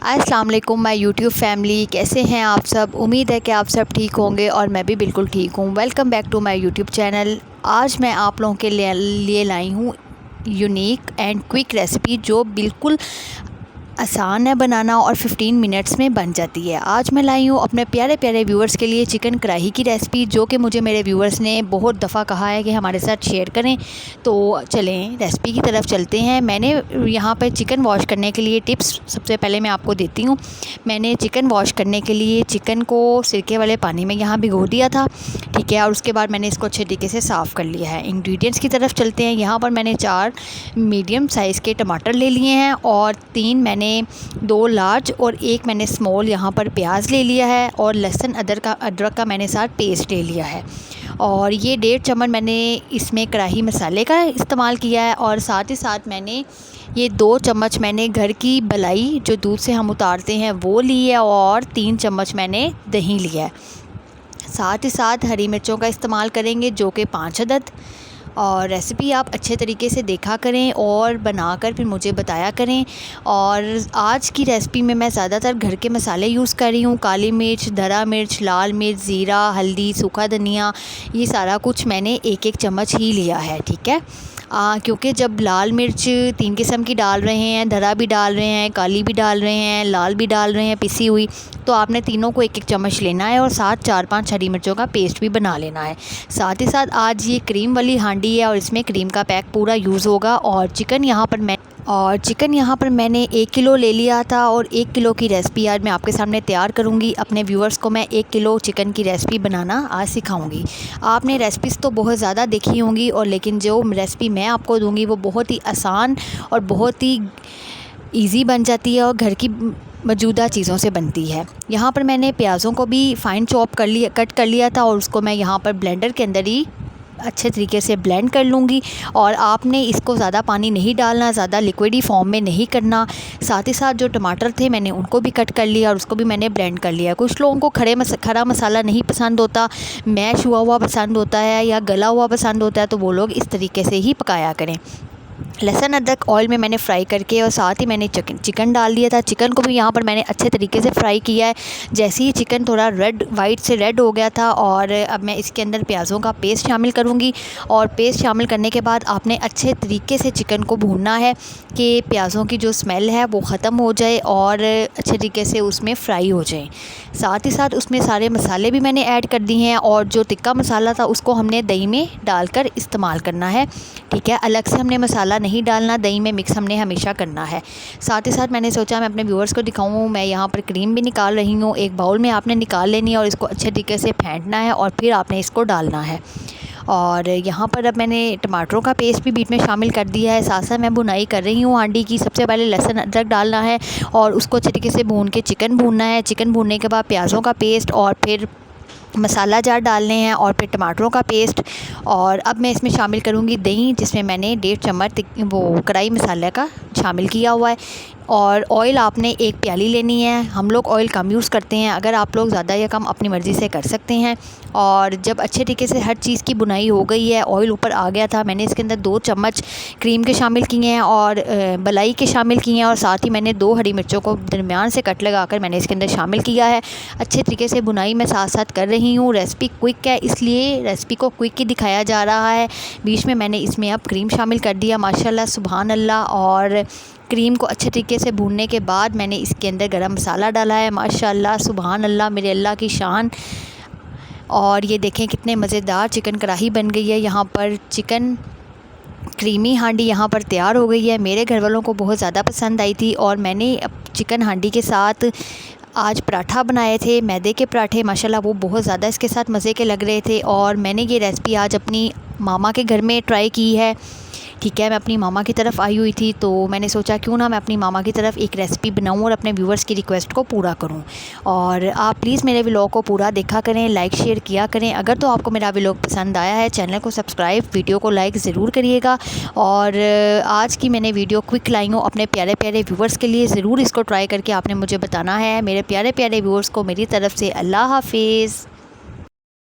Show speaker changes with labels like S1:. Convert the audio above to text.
S1: अस्सलाम वालेकुम my YouTube family, कैसे हैं आप सब। उम्मीद है कि आप सब ठीक होंगे और मैं भी बिल्कुल ठीक हूँ। Welcome back to my YouTube channel. आज मैं आप लोगों के लिए लाई हूँ यूनिक एंड क्विक रेसिपी जो बिल्कुल आसान है बनाना और 15 मिनट्स में बन जाती है। आज मैं लाई हूँ अपने प्यारे प्यारे व्यूअर्स के लिए चिकन कढ़ाई की रेसिपी, जो कि मुझे मेरे व्यूअर्स ने बहुत दफ़ा कहा है कि हमारे साथ शेयर करें। तो चलें रेसिपी की तरफ चलते हैं। मैंने यहाँ पर चिकन वॉश करने के लिए टिप्स सबसे पहले मैं आपको देती हूँ। मैंने चिकन वॉश करने के लिए चिकन को सिरके वाले पानी में यहाँ भिगो दिया था, ठीक है। और उसके बाद मैंने इसको अच्छे तरीके से साफ़ कर लिया है। इंग्रेडिएंट्स की तरफ चलते हैं। यहाँ पर मैंने 4 मीडियम साइज़ के टमाटर ले लिए हैं और 3 मैंने 2 लार्ज और 1 मैंने स्मॉल यहाँ पर प्याज ले लिया है और लहसुन अदरक का मैंने साथ पेस्ट ले लिया है। और ये 1.5 चम्मच मैंने इसमें कढ़ाई मसाले का इस्तेमाल किया है और साथ ही साथ मैंने ये 2 चम्मच मैंने घर की मलाई जो दूध से हम उतारते हैं वो ली है और 3 चम्मच मैंने दही लिया है। साथ ही साथ हरी मिर्चों का इस्तेमाल करेंगे जो कि 5 अदद। और रेसिपी आप अच्छे तरीके से देखा करें और बनाकर फिर मुझे बताया करें। और आज की रेसिपी में मैं ज़्यादातर घर के मसाले यूज़ कर रही हूँ। काली मिर्च, धरा मिर्च, लाल मिर्च, ज़ीरा, हल्दी, सूखा धनिया, ये सारा कुछ मैंने 1-1 चम्मच ही लिया है, ठीक है। क्योंकि जब लाल मिर्च 3 किस्म की डाल रहे हैं, धरा भी डाल रहे हैं, काली भी डाल रहे हैं, लाल भी डाल रहे हैं पिसी हुई, तो आपने तीनों को 1-1 चम्मच लेना है और साथ 4-5 हरी मिर्चों का पेस्ट भी बना लेना है। साथ ही साथ आज ये क्रीम वाली हांडी है और इसमें क्रीम का पैक पूरा यूज़ होगा। और चिकन यहाँ पर मैंने 1 किलो ले लिया था और 1 किलो की रेसिपी आज मैं आपके सामने तैयार करूँगी। अपने व्यूअर्स को मैं 1 किलो चिकन की रेसिपी बनाना आज सिखाऊंगी। आपने रेसिपीज़ तो बहुत ज़्यादा देखी होंगी और लेकिन जो रेसिपी मैं आपको दूँगी वो बहुत ही आसान और बहुत ही ईज़ी बन जाती है और घर की मौजूदा चीज़ों से बनती है। यहाँ पर मैंने प्याज़ों को भी फाइन कट कर लिया था और उसको मैं यहाँ पर ब्लेंडर के अंदर ही अच्छे तरीके से ब्लेंड कर लूँगी। और आपने इसको ज़्यादा पानी नहीं डालना, ज़्यादा लिक्विडी फॉर्म में नहीं करना। साथ ही साथ जो टमाटर थे मैंने उनको भी कट कर लिया और उसको भी मैंने ब्लेंड कर लिया। कुछ लोगों को खड़ा मसाला नहीं पसंद होता, मैश हुआ पसंद होता है या गला हुआ पसंद होता है, तो वो लोग इस तरीके से ही पकाया करें। लहसुन अदरक ऑयल में मैंने फ्राई करके और साथ ही मैंने चिकन डाल दिया था। चिकन को भी यहाँ पर मैंने अच्छे तरीके से फ्राई किया है। जैसे ही चिकन थोड़ा वाइट से रेड हो गया था और अब मैं इसके अंदर प्याज़ों का पेस्ट शामिल करूँगी। और पेस्ट शामिल करने के बाद आपने अच्छे तरीके से चिकन को भूनना है कि प्याज़ों की जो स्मेल है वो ख़त्म हो जाए और अच्छे तरीके से उसमें फ्राई हो जाए। साथ ही साथ उसमें सारे मसाले भी मैंने ऐड कर दिए हैं और जो टिक्का मसाला था उसको हमने दही में डालकर इस्तेमाल करना है, ठीक है। अलग से हमने मसाला नहीं डालना, दही में मिक्स हमने हमेशा करना है। साथ ही साथ मैंने सोचा मैं अपने व्यूअर्स को दिखाऊं। मैं यहाँ पर क्रीम भी निकाल रही हूँ। एक बाउल में आपने निकाल लेनी है और इसको अच्छे तरीके से फेंटना है और फिर आपने इसको डालना है। और यहाँ पर अब मैंने टमाटरों का पेस्ट भी बीच में शामिल कर दिया है। साथ साथ मैं भुनाई कर रही हूँ हांडी की। सबसे पहले लहसुन अदरक डालना है और उसको अच्छे तरीके से भून के चिकन भूनना है। चिकन भूनने के बाद प्याज़ों का पेस्ट और फिर मसाला जार डालने हैं और फिर टमाटरों का पेस्ट। और अब मैं इसमें शामिल करूँगी दही, जिसमें मैंने 1.5 चम्मच वो कढ़ाई मसाले का शामिल किया हुआ है। और ऑयल आपने 1 प्याली लेनी है। हम लोग ऑयल कम यूज़ करते हैं, अगर आप लोग ज़्यादा या कम अपनी मर्ज़ी से कर सकते हैं। और जब अच्छे तरीके से हर चीज़ की बुनाई हो गई है, ऑयल ऊपर आ गया था, मैंने इसके अंदर 2 चम्मच क्रीम के शामिल किए हैं और मलाई के शामिल किए हैं और साथ ही मैंने 2 हरी मिर्चों को दरमियान से कट लगाकर मैंने इसके अंदर शामिल किया है। अच्छे तरीके से बुनाई मैं साथ साथ कर रही हूँ। रेसिपी क्विक है इसलिए रेसिपी को क्विक ही दिखाया जा रहा है। बीच में मैंने इसमें अब क्रीम शामिल कर दिया, माशाल्लाह सुभान अल्लाह। और क्रीम को अच्छे तरीके से भूनने के बाद मैंने इसके अंदर गरम मसाला डाला है, माशाल्लाह सुभान अल्लाह, मेरे अल्लाह की शान। और ये देखें कितने मज़ेदार चिकन कढ़ाई बन गई है। यहाँ पर चिकन क्रीमी हांडी यहाँ पर तैयार हो गई है। मेरे घर वालों को बहुत ज़्यादा पसंद आई थी और मैंने चिकन हांडी के साथ आज पराठा बनाए थे, मैदे के पराठे, माशाल्लाह वो बहुत ज़्यादा इसके साथ मज़े के लग रहे थे। और मैंने ये रेसिपी आज अपनी मामा के घर में ट्राई की है, ठीक है। मैं अपनी मामा की तरफ आई हुई थी तो मैंने सोचा क्यों ना मैं अपनी मामा की तरफ एक रेसिपी बनाऊं और अपने व्यूअर्स की रिक्वेस्ट को पूरा करूं। और आप प्लीज़ मेरे व्लॉग को पूरा देखा करें, लाइक शेयर किया करें। अगर तो आपको मेरा व्लॉग पसंद आया है, चैनल को सब्सक्राइब, वीडियो को लाइक ज़रूर करिएगा। और आज की मैंने वीडियो क्विक लाई हूँ अपने प्यारे प्यारे व्यूअर्स के लिए। ज़रूर इसको ट्राई करके आपने मुझे बताना है। मेरे प्यारे प्यारे व्यूअर्स को मेरी तरफ से अल्लाह हाफिज़।